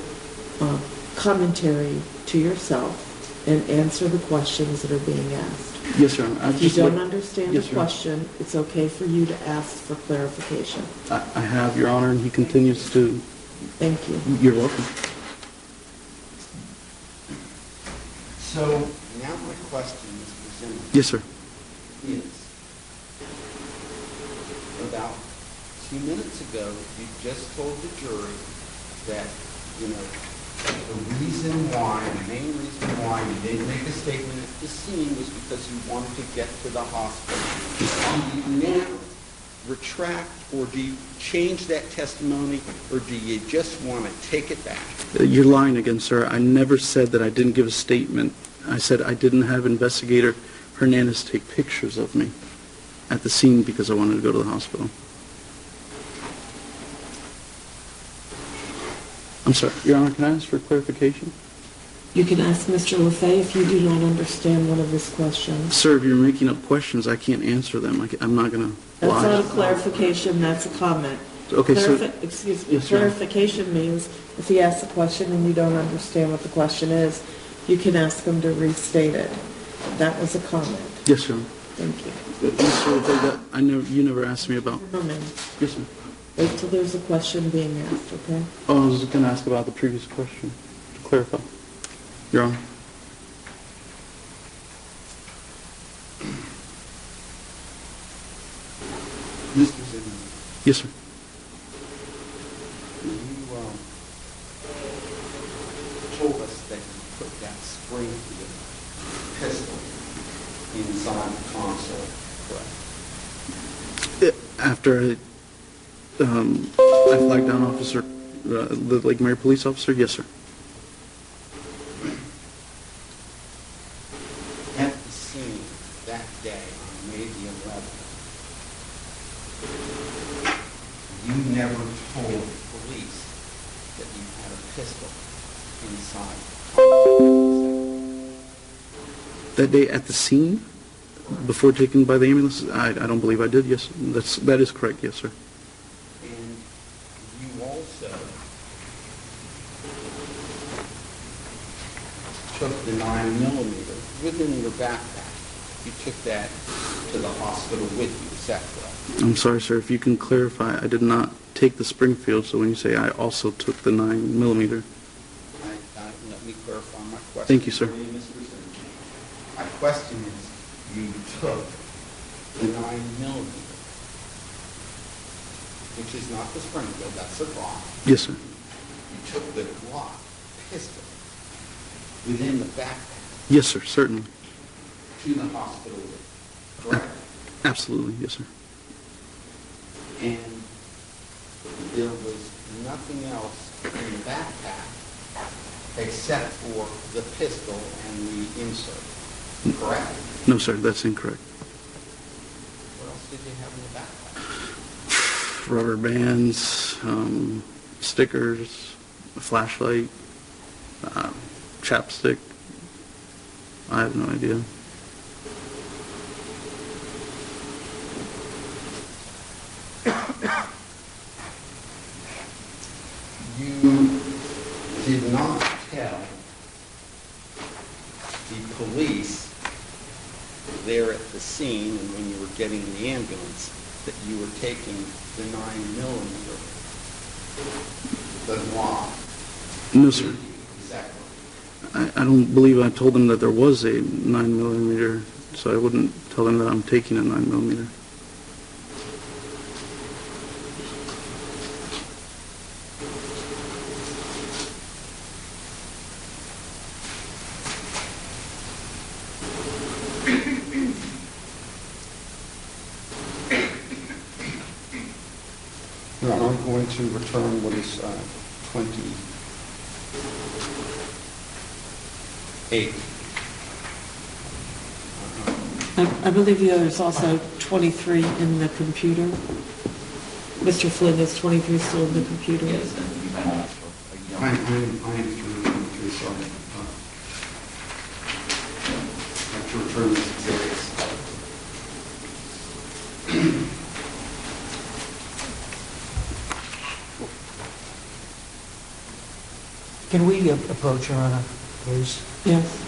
commentary to yourself and answer the questions that are being asked? Yes, sir. If you don't understand the question, it's okay for you to ask for clarification. I have, Your Honor, and he continues to. Thank you. You're welcome. So, now my question, Mr. Zimmerman, Yes, sir. is, about 2 minutes ago, you just told the jury that, the reason why, the main reason why you didn't make a statement at the scene was because you wanted to get to the hospital. Do you now retract, or do you change that testimony, or do you just want to take it back? You're lying again, sir. I never said that I didn't give a statement. I said I didn't have Investigator Hernandez take pictures of me at the scene because I wanted to go to the hospital. I'm sorry, Your Honor, can I ask for clarification? You can ask Mr. LaFay if you do not understand one of his questions. Sir, if you're making up questions, I can't answer them. I'm not going to That's lie. not a clarification, that's a comment. Okay, so... Excuse me, Yes, Your Honor. clarification means if he asks a question and you don't understand what the question is, you can ask him to restate it. That was a comment. Yes, Your Honor. Thank you. Mr. LaFay, you never asked me about... Zimmerman, Yes, sir. wait till there's a question being asked, okay? Oh, I was going to ask about the previous question, to clarify. Your Honor. Mr. Zimmerman, Yes, sir. you told us that you put that Springfield pistol inside the console, correct? After I flagged down officer, the Lake Mary police officer, yes, sir. At the scene that day on May the 11th, you never told police that you had a pistol inside. That day at the scene, before taken by the ambulance, I don't believe I did, yes. That is correct, yes, sir. And you also took the 9mm within your backpack. You took that to the hospital with you, is that correct? I'm sorry, sir, if you can clarify, I did not take the Springfield, so when you say I also took the 9mm. Let me clarify my question. Thank you, sir. for Mr. Zimmerman. My question is, you took the 9mm, which is not the Springfield, that's a Glock. Yes, sir. You took the Glock pistol within the backpack Yes, sir, certainly. to the hospital, correct? Absolutely, yes, sir. And there was nothing else in the backpack except for the pistol and the insert, correct? No, sir, that's incorrect. What else did you have in the backpack? Rubber bands, stickers, a flashlight, chapstick. I have no idea. You did not tell the police there at the scene and when you were getting the ambulance that you were taking the 9mm, the Glock. No, sir. Is that correct? I don't believe I told them that there was a 9mm, so I wouldn't tell them that I'm taking a 9mm. No, I'm going to return what is 28. I believe there's also 23 in the computer. Mr. Flynn, is 23 still in the computer? Yes, and you've been on for a year. I am through 23, sorry. I have to return this exhibits. Can we approach Your Honor, please? Yes.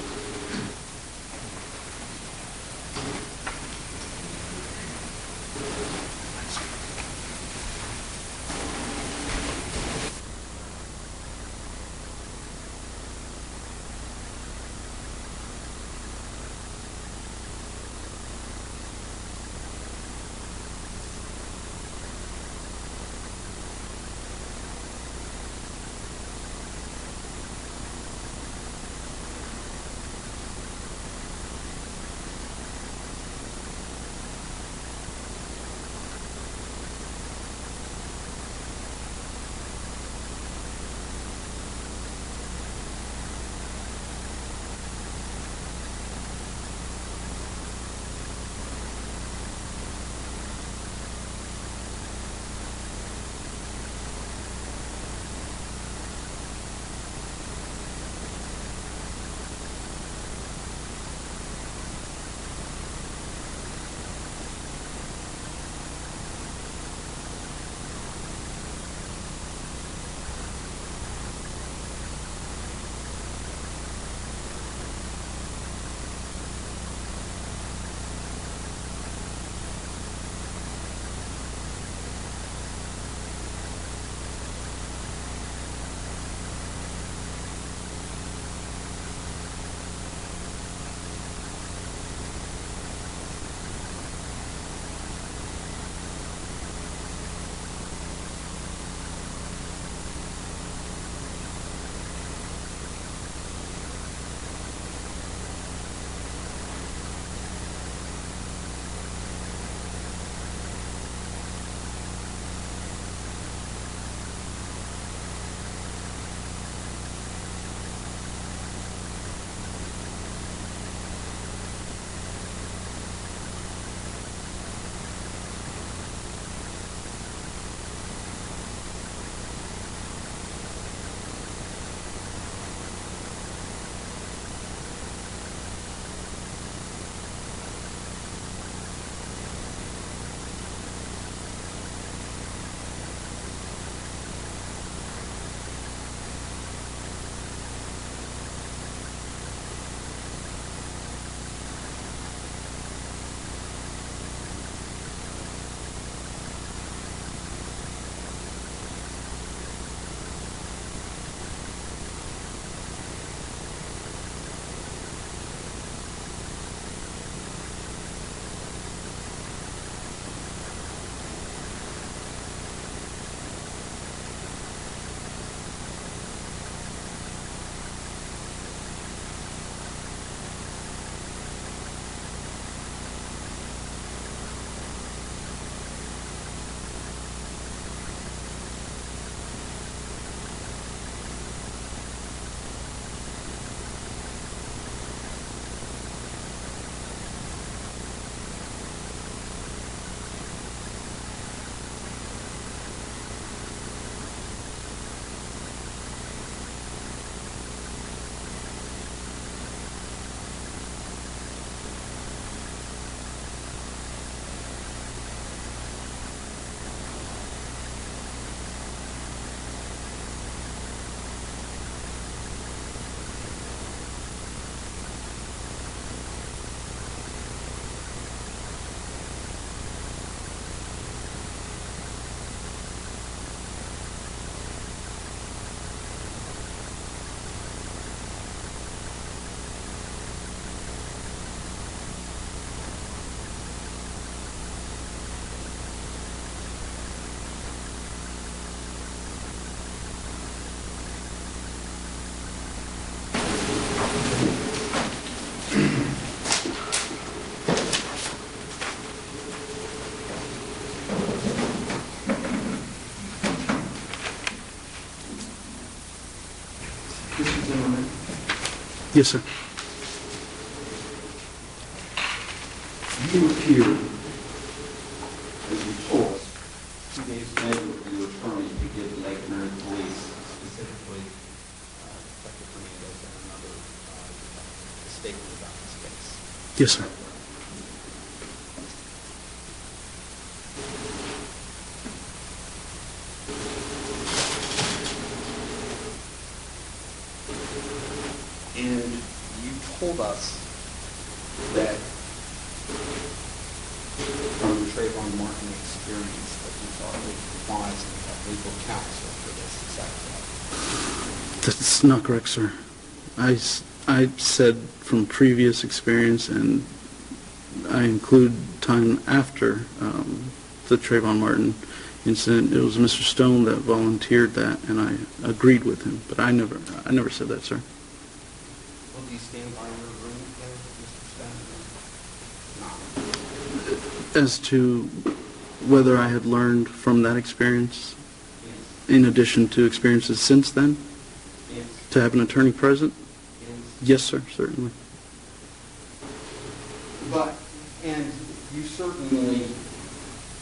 Yes, sir. You appeared, as you told us, 2 days later with your attorney to give the Lake Mary Police, specifically Detective Fernandez and another statement about this case. Yes, sir. And you told us that from the Trayvon Martin experience that you thought it was wise to have legal counsel for this. Is that correct? That's not correct, sir. I said from previous experience, and I include time after the Trayvon Martin incident, it was Mr. Stone that volunteered that, and I agreed with him. But I never said that, sir. Will you stand by your agreement there, Mr. Stone? No. As to whether I had learned from that experience, Yes. in addition to experiences since then, Yes. to have an attorney present, Yes. yes, sir, certainly. But, and you certainly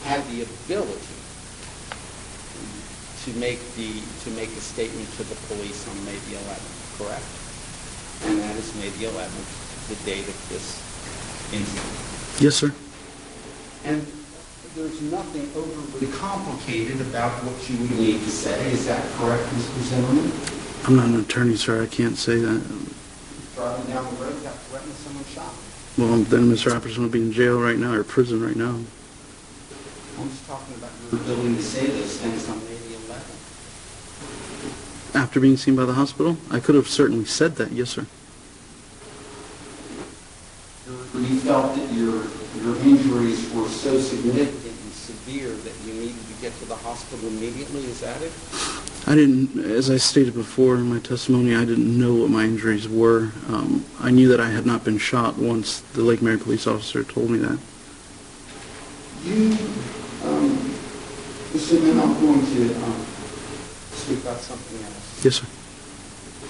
had the ability to make a statement to the police on May the 11th, correct? And that is May the 11th, the date of this incident. Yes, sir. And there's nothing overly complicated about what you would need to say. Is that correct, Mr. Zimmerman? I'm not an attorney, sir. I can't say that. Driving down the road, got threatened with someone shot. Well, then Mr. Apperson would be in jail right now, or prison right now. I'm just talking about your ability to say those things on May the 11th. After being seen by the hospital, I could have certainly said that, yes, sir. You felt that your injuries were so significant and severe that you needed to get to the hospital immediately, is that it? I didn't, as I stated before in my testimony, I didn't know what my injuries were. I knew that I had not been shot once the Lake Mary police officer told me that. You, Mr. Zimmerman, I'm going to speak about something else. Yes, sir.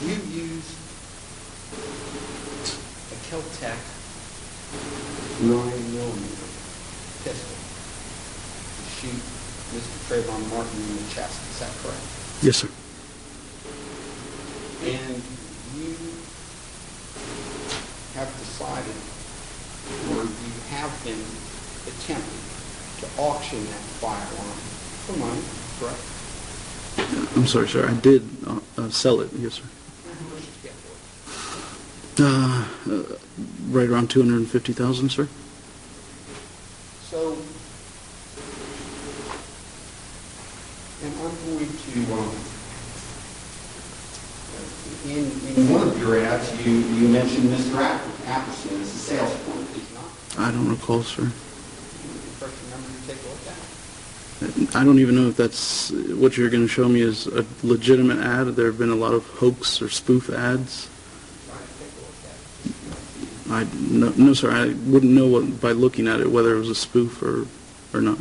You used a Kel-Tec 9mm pistol to shoot Mr. Trayvon Martin in the chest, is that correct? Yes, sir. And you have decided, or you have been attempting to auction that firearm for money, correct? I'm sorry, sir. I did sell it, yes, sir. How much did you get for it? Right around $250,000, sir. So, and I'm going to, in one of your ads, you mentioned Mr. Apperson as a sales point, did you not? I don't recall, sir. Refresh your memory to take a look at it. I don't even know if that's what you're going to show me is a legitimate ad. There have been a lot of hoax or spoof ads. Try to take a look at it. No, sir. I wouldn't know by looking at it whether it was a spoof or not.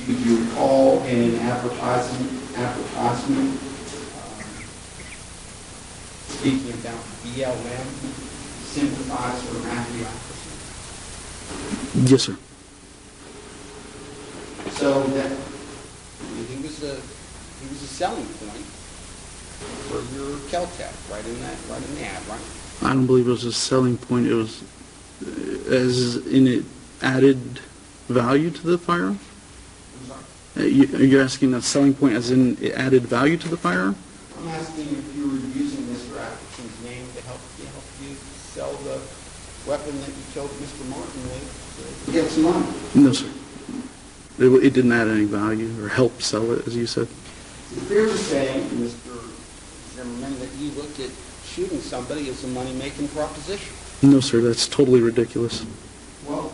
Did you recall in an advertisement speaking about BLM, sympathizer Matthew Apperson? Yes, sir. So that he was a selling point for your Kel-Tec, right in the ad, right? I don't believe it was a selling point. It was, as in it added value to the firearm? I'm sorry. You're asking that selling point as in it added value to the firearm? I'm asking if you were using Mr. Apperson's name to help you sell the weapon that you killed Mr. Martin with to get some money. No, sir. It didn't add any value or help sell it, as you said. Is it fair to say, Mr. Zimmerman, that you looked at shooting somebody as a money-making proposition? No, sir. That's totally ridiculous. Well,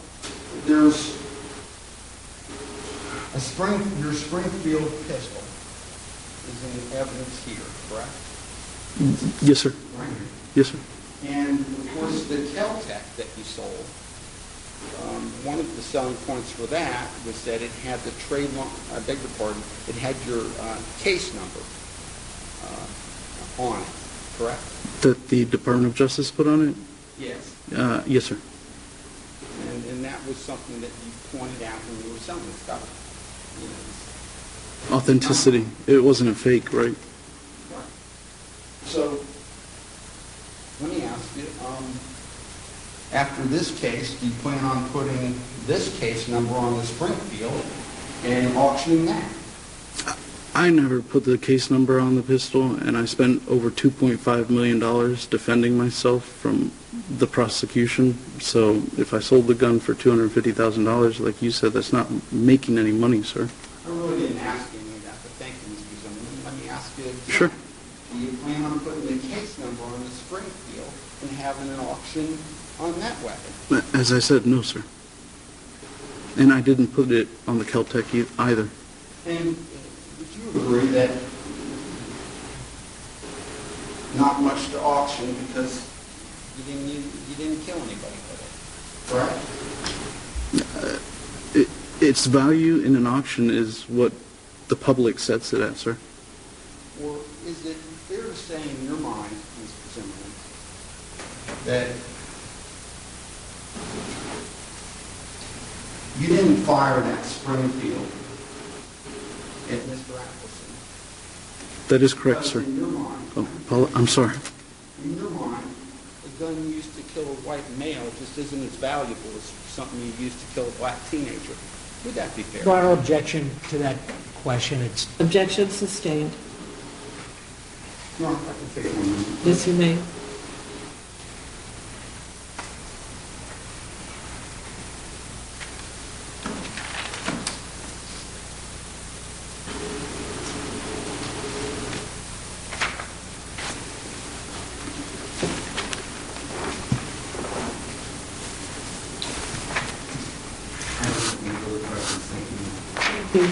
there's your Springfield pistol is in evidence here, correct? Yes, sir. Right here. Yes, sir. And of course, the Kel-Tec that you sold, one of the selling points for that was that it had the trademark, I beg your pardon, it had your case number on it, correct? That the Department of Justice put on it? Yes. Yes, sir. And that was something that you pointed out when you were selling the stuff. You know, Authenticity. It wasn't a fake, right? so, let me ask you, after this case, do you plan on putting this case number on the Springfield and auctioning that? I never put the case number on the pistol, and I spent over $2.5 million defending myself from the prosecution. So if I sold the gun for $250,000, like you said, that's not making any money, sir. I really didn't ask you any of that, but thank you, Mr. Zimmerman. Let me ask you again. Sure. Do you plan on putting the case number on the Springfield and having an auction on that weapon? As I said, no, sir. And I didn't put it on the Kel-Tec either. And would you agree that not much to auction because you didn't kill anybody with it, correct? Its value in an auction is what the public sets it at, sir. Or is it fair to say in your mind, Mr. Zimmerman, that you didn't fire that Springfield at Mr. Apperson? That is correct, Because sir. in your mind, I'm sorry. in your mind, a gun used to kill a white male just isn't as valuable as something you used to kill a black teenager. Would that be fair? Your Honor, objection to that question. It's Objection sustained. No, I can take 1 minute. Yes, you may.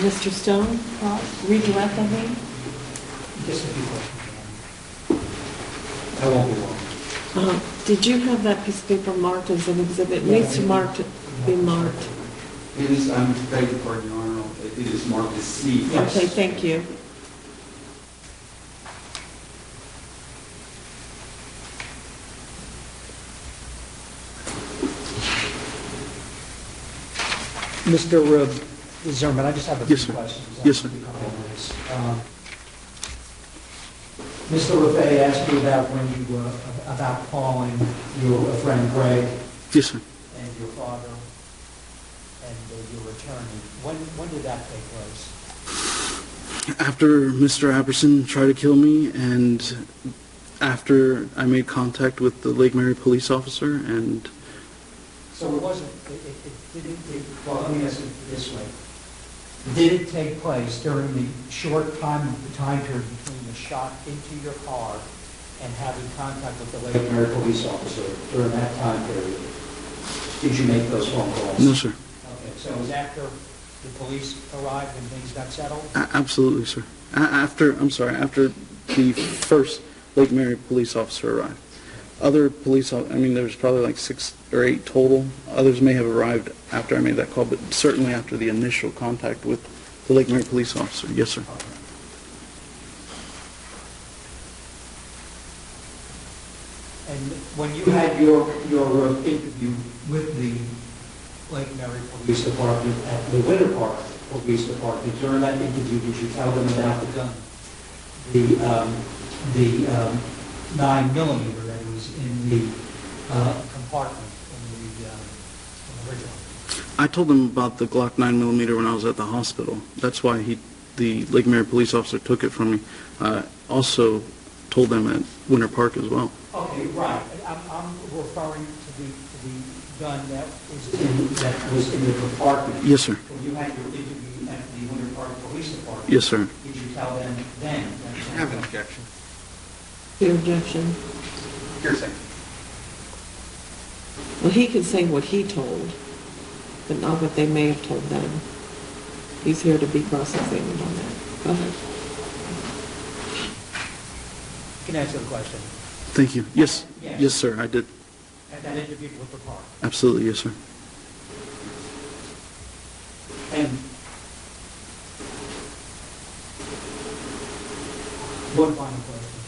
Mr. Stone, redirect on me. just a few questions. I won't be long. Did you have that piece of paper marked as an exhibit? It needs to be marked. It is, I'm begging your pardon, Your Honor, it is marked as C. Yes. Okay, thank you. Mr. Zimmerman, I just have a few Yes, sir. questions. Yes, sir. Mr. LeFay asked you about when you about calling your friend Greg Yes, sir. and your father and your attorney. When did that take place? After Mr. Apperson tried to kill me, and after I made contact with the Lake Mary police officer, and So it wasn't, well, let me ask it this way. Did it take place during the short time period between the shot into your car and having contact with the Lake Mary police officer during that time period? Did you make those phone calls? no, sir. Okay, so it was after the police arrived and things got settled? Absolutely, sir. After the first Lake Mary police officer arrived. Other police, there's probably like 6 or 8 total. Others may have arrived after I made that call, but certainly after the initial contact with the Lake Mary police officer. Yes, sir. And when you had your interview with the Lake Mary Police Department at the Winter Park Police Department, during that interview, did you tell them about the gun? The 9mm that was in the compartment in the original? I told them about the Glock 9mm when I was at the hospital. That's why the Lake Mary police officer took it from me. Also told them at Winter Park as well. Okay, right. I'm referring to the gun that was in the compartment. Yes, sir. When you had your interview at the Winter Park Police Department. Yes, sir. Did you tell them then? I have an objection. Your objection. Hearsay. Well, he can say what he told, but not what they may have told them. He's here to be cross-examined on that. Go ahead. You can answer the question. Thank you. Yes. Yes. Yes, sir, I did. At that interview with the park. Absolutely, yes, sir. And one final question.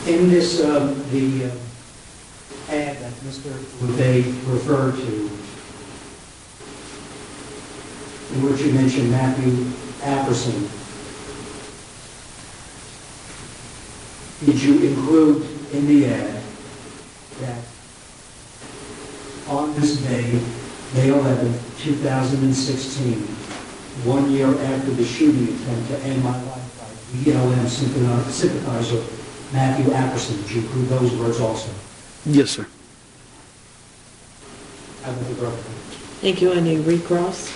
In this, the ad that Mr. LeVay referred to, in which you mentioned Matthew Apperson, did you include in the ad that on this day, May 11, 2016, 1 year after the shooting attempt to end my life by BLM sympathizer Matthew Apperson, did you include those words also? Yes, sir. I will be broken. Thank you. Any recross?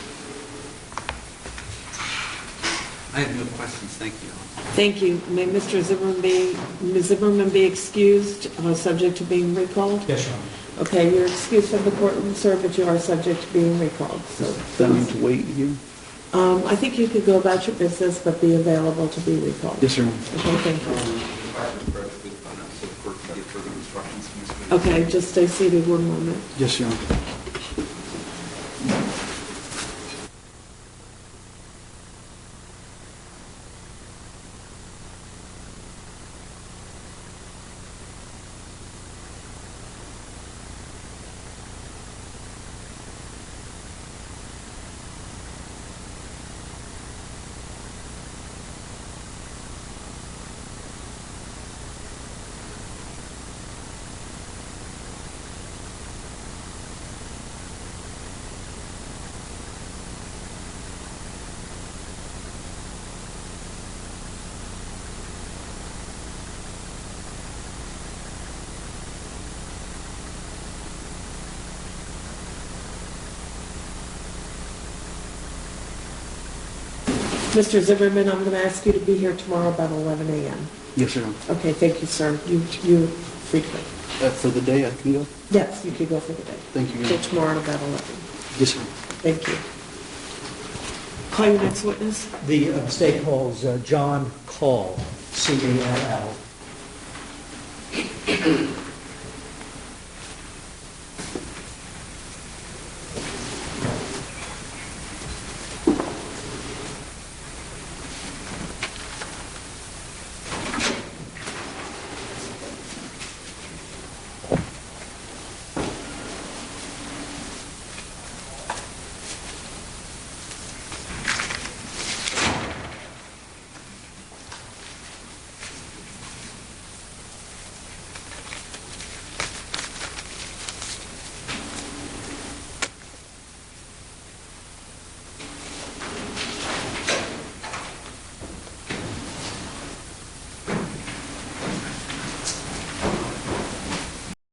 I have no questions, thank you. Thank you. May Mr. Zimmerman be excused, subject to being recalled? Yes, Your Honor. Okay, you're excused from the courtroom, sir, but you are subject to being recalled. So That means wait here? I think you could go about your business, but be available to be recalled. Yes, sir. Okay, thank you. If I could approach with the so the court can give further instructions from Mr. Okay, just stay seated one moment. Yes, Your Honor. Mr. Zimmerman, I'm going to ask you to be here tomorrow about 11 a.m. Yes, Your Honor. Okay, thank you, sir. You frequent. For the day, I can go? Yes, you could go for the day. Thank you, Your Till Honor. tomorrow at about 11. Yes, sir. Thank you. Call your next witness. The state calls John Call, C-A-L-L.